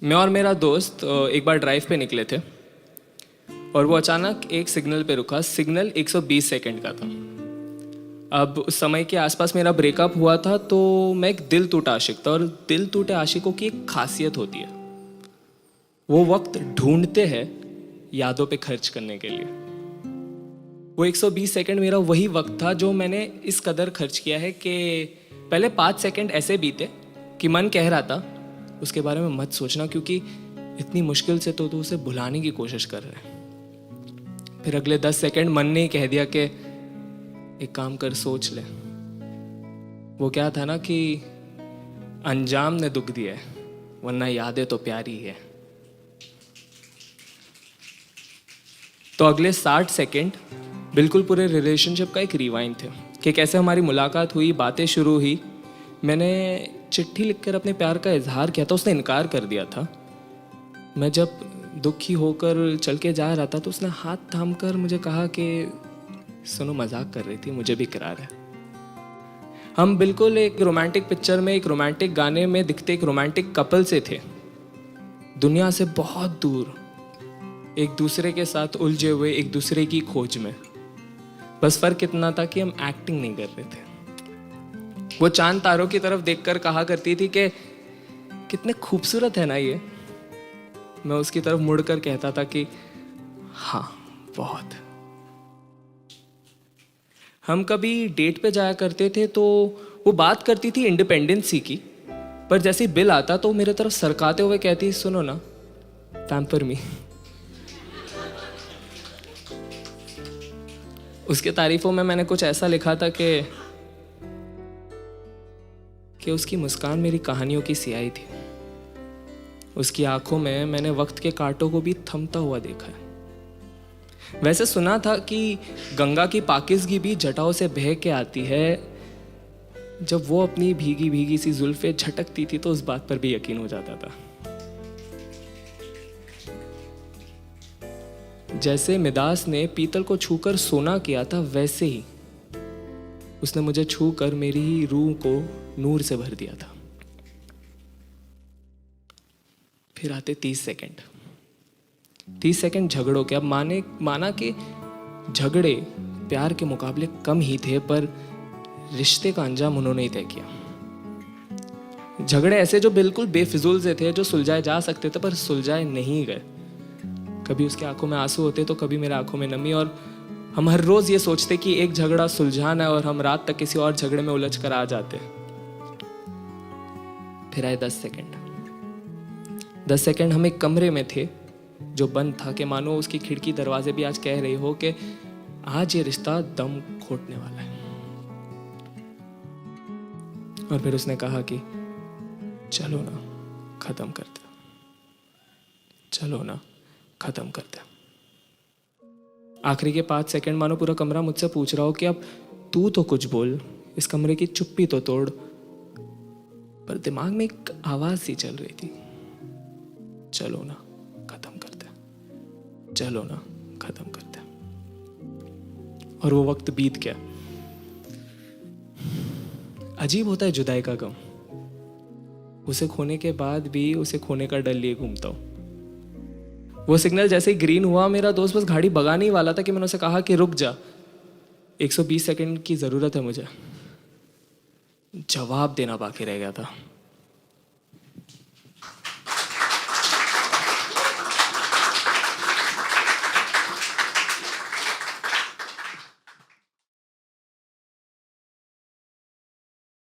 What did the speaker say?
मैं और मेरा दोस्त एक बार ड्राइव पे निकले थे और वो अचानक एक सिग्नल पे रुका। सिग्नल 120 सेकंड का था। अब उस समय के आसपास मेरा ब्रेकअप हुआ था, तो मैं एक दिल टूटा आशिक था। और दिल टूटे आशिकों की एक खासियत होती है, वो वक्त ढूंढते हैं यादों पे खर्च करने के लिए। वो 120 सेकंड मेरा वही वक्त था जो मैंने इस कदर खर्च किया है कि पहले 5 सेकंड ऐसे बीते कि मन कह रहा था उसके बारे में मत सोचना, क्योंकि इतनी मुश्किल से तो उसे भुलाने की कोशिश कर रहे हैं। फिर अगले 10 सेकंड मन ने ही कह दिया कि एक काम कर, सोच ले। वो क्या था ना कि अंजाम ने दुख दिया है, वरना यादें तो प्यारी है। तो अगले 60 सेकंड बिल्कुल पूरे रिलेशनशिप का एक रिवाइंड थे कि कैसे हमारी मुलाकात हुई, बातें शुरू हुई। मैंने चिट्ठी लिखकर अपने प्यार का इजहार किया था, उसने इनकार कर दिया था। मैं जब दुखी होकर चल के जा रहा था तो उसने हाथ थाम कर मुझे कहा कि सुनो, मजाक कर रही थी, मुझे भी इकरार है। हम बिल्कुल एक रोमांटिक पिक्चर में, एक रोमांटिक गाने में दिखते एक रोमांटिक कपल से थे, दुनिया से बहुत दूर, एक दूसरे के साथ उलझे हुए, एक दूसरे की खोज में। बस फर्क इतना था कि हम एक्टिंग नहीं कर रहे थे। वो चांद तारों की तरफ देखकर कहा करती थी कि कितने खूबसूरत है ना ये। मैं उसकी तरफ मुड़कर कहता था कि हाँ, बहुत। हम कभी डेट पे जाया करते थे तो वो बात करती थी इंडिपेंडेंसी की, पर जैसे ही बिल आता तो मेरे तरफ सरकाते हुए कहती, सुनो ना, पैम्पर मी। उसके तारीफों में मैंने कुछ ऐसा लिखा था कि उसकी मुस्कान मेरी कहानियों की सियाही थी। उसकी आंखों में मैंने वक्त के कांटों को भी थमता हुआ देखा है। वैसे सुना था कि गंगा की पाकिज़गी भी जटाओं से बह के आती है। जब वो अपनी भीगी भीगी सी जुल्फें झटकती थी तो उस बात पर भी यकीन हो जाता था। जैसे मिदास ने पीतल को छूकर सोना किया था, वैसे ही उसने मुझे छूकर मेरी ही रूह को नूर से भर दिया था। फिर आते 30 सेकंड। 30 सेकंड झगड़ों के। अब माना कि झगड़े प्यार के मुकाबले कम ही थे, पर रिश्ते का अंजाम उन्होंने ही तय किया। झगड़े ऐसे जो बिल्कुल बेफिजूल से थे, जो सुलझाए जा सकते थे पर सुलझाए नहीं गए। कभी उसकी आंखों में आंसू होते तो कभी मेरे आंखों में नमी, और हम हर रोज ये सोचते कि एक झगड़ा सुलझाना है और हम रात तक किसी और झगड़े में उलझ कर आ जाते। फिर आए 10 सेकंड। 10 सेकंड हम एक कमरे में थे जो बंद था, कि मानो उसकी खिड़की दरवाजे भी आज कह रही हो कि आज ये रिश्ता दम घोटने वाला है। और फिर उसने कहा कि चलो ना, खत्म करते, चलो ना, खत्म करते। आखिरी के 5 सेकंड मानो पूरा कमरा मुझसे पूछ रहा हो कि अब तू तो कुछ बोल, इस कमरे की चुप्पी तो तोड़। पर दिमाग में एक आवाज सी चल रही थी, चलो ना, खत्म करते, चलो ना, खत्म करते। और वो वक्त बीत गया। अजीब होता है जुदाई का गम। उसे खोने के बाद भी उसे खोने का डर लिए घूमता हूं। वो सिग्नल जैसे ही ग्रीन हुआ, मेरा दोस्त बस गाड़ी भगाने ही वाला था कि मैंने उसे कहा कि रुक जा, 120 सेकंड की जरूरत है मुझे। जवाब देना बाकी रह गया था।